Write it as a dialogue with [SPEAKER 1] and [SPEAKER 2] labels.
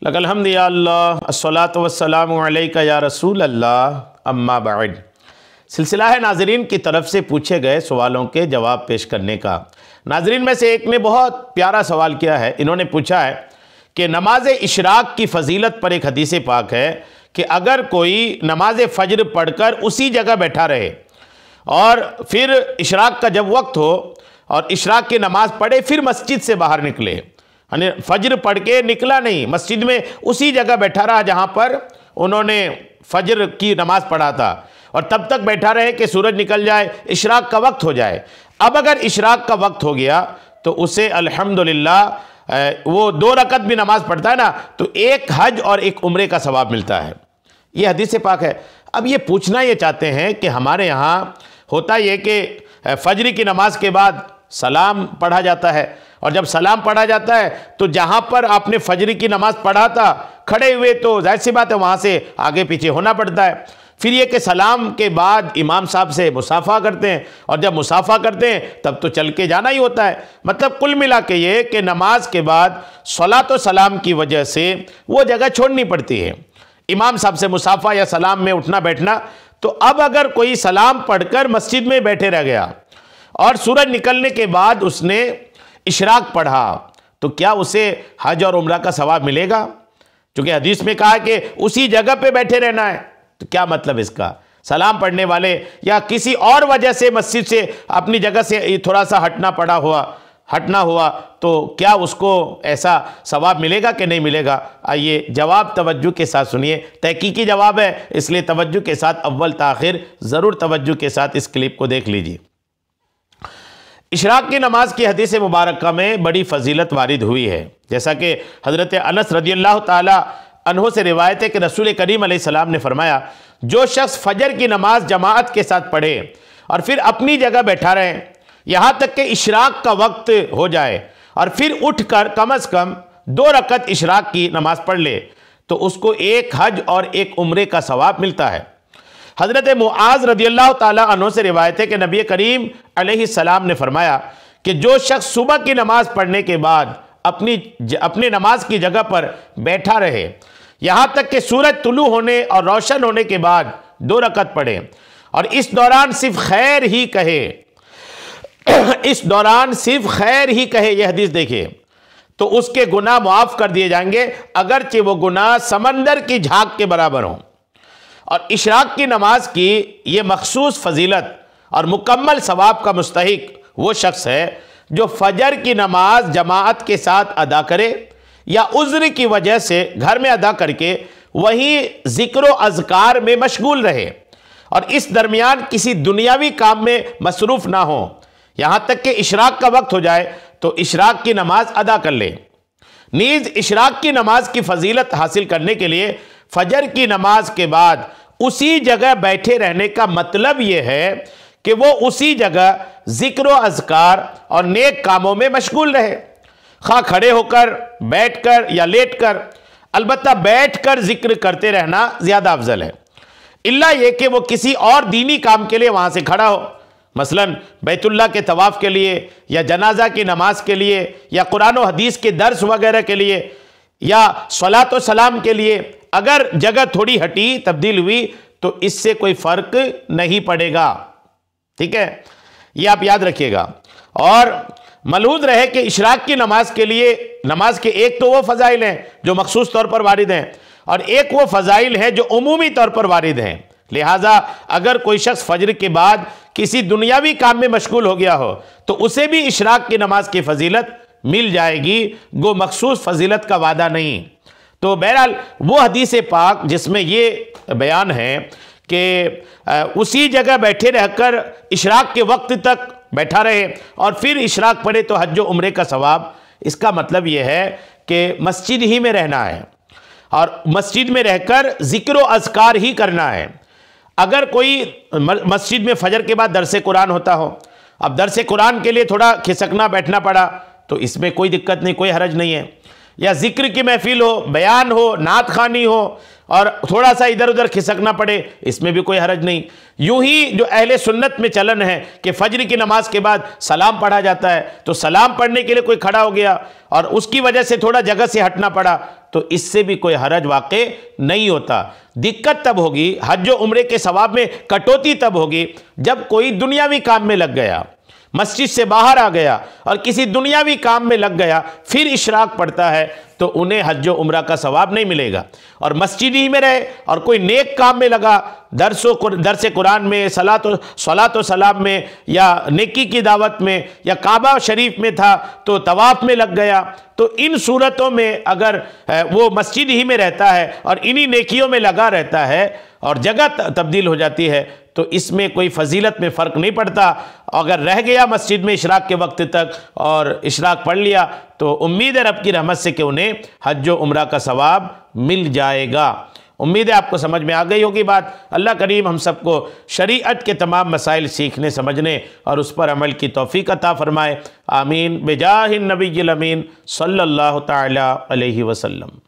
[SPEAKER 1] लकल हम्द या अल्लाह अस्सलातु वस्सलामु अलैका या रसूल अल्लाह अम्मा बाद। सिलसिला है नाजरीन की तरफ से पूछे गए सवालों के जवाब पेश करने का। नाजरीन में से एक ने बहुत प्यारा सवाल किया है। इन्होंने पूछा है कि नमाज इशराक की फजीलत पर एक हदीस पाक है कि अगर कोई नमाज फ़ज्र पढ़कर उसी जगह बैठा रहे और फिर इशराक का जब वक्त हो और इशराक की नमाज़ पढ़े फिर मस्जिद से बाहर निकले, यानी फ़ज्र पढ़ के निकला नहीं, मस्जिद में उसी जगह बैठा रहा जहाँ पर उन्होंने फ़ज्र की नमाज़ पढ़ा था और तब तक बैठा रहे कि सूरज निकल जाए, इशराक का वक्त हो जाए। अब अगर इशराक का वक्त हो गया तो उसे अल्हम्दुलिल्लाह वो 2 रकत भी नमाज पढ़ता है ना तो एक हज और एक उम्रे का सवाब मिलता है। ये हदीस पाक है। अब ये पूछना ये चाहते हैं कि हमारे यहाँ होता ये कि फ़ज्र की नमाज के बाद सलाम पढ़ा जाता है और जब सलाम पढ़ा जाता है तो जहाँ पर आपने फ़ज्र की नमाज़ पढ़ा था खड़े हुए तो जाहिर सी बात है वहाँ से आगे पीछे होना पड़ता है। फिर ये कि सलाम के बाद इमाम साहब से मुसाफ़ा करते हैं और जब मुसाफ़ा करते हैं तब तो चल के जाना ही होता है। मतलब कुल मिला के ये कि नमाज के बाद सलात व सलाम की वजह से वो जगह छोड़नी पड़ती है, इमाम साहब से मुसाफ़ा या सलाम में उठना बैठना। तो अब अगर कोई सलाम पढ़कर मस्जिद में बैठे रह गया और सूरज निकलने के बाद उसने इशराक पढ़ा तो क्या उसे हज और उम्रा का सवाब मिलेगा? क्योंकि हदीस में कहा कि उसी जगह पे बैठे रहना है। तो क्या मतलब इसका? सलाम पढ़ने वाले या किसी और वजह से मस्जिद से अपनी जगह से थोड़ा सा हटना हुआ तो क्या उसको ऐसा सवाब मिलेगा कि नहीं मिलेगा? आइए जवाब तवज्जो के साथ सुनिए। तहकीकी जवाब है इसलिए तवज्जो के साथ अव्वल ताखिर ज़रूर तवज्जो के साथ इस क्लिप को देख लीजिए। इशराक की नमाज की हदीस मुबारक में बड़ी फजीलत वारिद हुई है। जैसा कि हज़रत अनस रज़ियल्लाहु ताला अन्हु से रिवायत है कि रसूल करीम अलैहिस्सलाम ने फरमाया, जो शख्स फजर की नमाज जमाअत के साथ पढ़े और फिर अपनी जगह बैठा रहे यहाँ तक कि इशराक का वक्त हो जाए और फिर उठकर कम से कम 2 रकत इशराक की नमाज पढ़ ले तो उसको एक हज और एक उम्रे का सवाब मिलता है। हज़रत मुआज़ रज़ियल्लाहु ताला अन्हु से रिवायत है कि नबी करीम अलैहिस्सलाम ने फरमाया कि जो शख्स सुबह की नमाज पढ़ने के बाद अपनी नमाज की जगह पर बैठा रहे यहाँ तक कि सूरज तुलू होने और रोशन होने के बाद 2 रकत पढ़े और इस दौरान सिर्फ खैर ही कहे यह हदीस देखिए तो उसके गुनाह मुआफ़ कर दिए जाएंगे अगरचे वो गुनाह समंदर की झाग के बराबर हों। और इशराक की नमाज की ये मखसूस फजीलत और मुकम्मल सवाब का मुस्तहिक वो शख्स है जो फजर की नमाज जमाअत के साथ अदा करे या उज़्र की वजह से घर में अदा करके वहीं ज़िक्र व अज़कार में मशगूल रहे और इस दरमियान किसी दुनियावी काम में मसरूफ़ ना हो यहाँ तक कि इशराक का वक्त हो जाए तो इशराक की नमाज अदा कर ले। नीज़ इशराक की नमाज की फजीलत हासिल करने के लिए फजर की नमाज के बाद उसी जगह बैठे रहने का मतलब यह है कि वो उसी जगह ज़िक्र व अज़कार और नेक कामों में मशगूल रहे, खा खड़े होकर, बैठकर या लेटकर। अलबत्ता बैठकर ज़िक्र करते रहना ज़्यादा अफजल है, इल्ला ये कि वो किसी और दीनी काम के लिए वहाँ से खड़ा हो, मसलन बैतुल्लाह के तवाफ़ के लिए या जनाजा की नमाज के लिए या कुरान व हदीस के दर्स वगैरह के लिए या सलात व सलाम के लिए। अगर जगह थोड़ी हटी तब्दील हुई तो इससे कोई फ़र्क नहीं पड़ेगा। ठीक है, ये आप याद रखिएगा। और मलहूज़ रहे कि इशराक की नमाज के लिए नमाज के एक तो वो फ़ज़ाइल हैं जो मखसूस तौर पर वारिद हैं और एक वो फ़ज़ाइल हैं जो उमूमी तौर पर वारिद हैं। लिहाजा अगर कोई शख्स फ़ज्र के बाद किसी दुनियावी काम में मशगूल हो गया हो तो उसे भी इशराक की नमाज की फ़जीलत मिल जाएगी, गो मखसूस फ़जीलत का वादा नहीं। तो बहरहाल वो हदीस पाक जिसमें ये बयान है कि उसी जगह बैठे रहकर इशराक के वक्त तक बैठा रहे और फिर इशराक पढ़े तो हज उम्रे का सवाब, इसका मतलब ये है कि मस्जिद ही में रहना है और मस्जिद में रहकर ज़िक्र व अज़कार ही करना है। अगर कोई मस्जिद में फ़जर के बाद दरसे कुरान होता हो, अब दरसे कुरान के लिए थोड़ा खिसकना बैठना पड़ा तो इसमें कोई दिक्कत नहीं, कोई हरज नहीं है। या जिक्र की महफिल हो, बयान हो, नात खानी हो और थोड़ा सा इधर उधर खिसकना पड़े, इसमें भी कोई हरज नहीं। यूं ही जो अहले सुन्नत में चलन है कि फजर की नमाज के बाद सलाम पढ़ा जाता है, तो सलाम पढ़ने के लिए कोई खड़ा हो गया और उसकी वजह से थोड़ा जगह से हटना पड़ा, तो इससे भी कोई हरज वाक़ई नहीं होता। दिक्कत तब होगी, हज और उम्रे के सवाब में कटौती तब होगी जब कोई दुनियावी काम में लग गया, मस्जिद से बाहर आ गया और किसी दुनियावी काम में लग गया, फिर इशराक पड़ता है, तो उन्हें हज और उम्रा का सवाब नहीं मिलेगा। और मस्जिद ही में रहे और कोई नेक काम में लगा, दरस कुरान में, सलात सलाम में, या नेकी की दावत में, या काबा शरीफ में था तो तवाफ में लग गया, तो इन सूरतों में अगर वो मस्जिद ही में रहता है और इन्हीं नेकियों में लगा रहता है और जगह तब्दील हो जाती है, तो इसमें कोई फजीलत में फ़र्क नहीं पड़ता। अगर रह गया मस्जिद में इशराक के वक्त तक और इशराक पढ़ लिया, तो उम्मीद है रब की रहमत से कि उन्हें हज व उम्रा का सवाब मिल जाएगा। उम्मीद है आपको समझ में आ गई होगी बात। अल्लाह करीम हम सबको शरीअत के तमाम मसाइल सीखने, समझने और उस पर अमल की तौफीक अता फ़रमाए। आमीन। बेजाहिन नबील अमीन सल्लल्लाहु तआला अलैहि वसल्लम।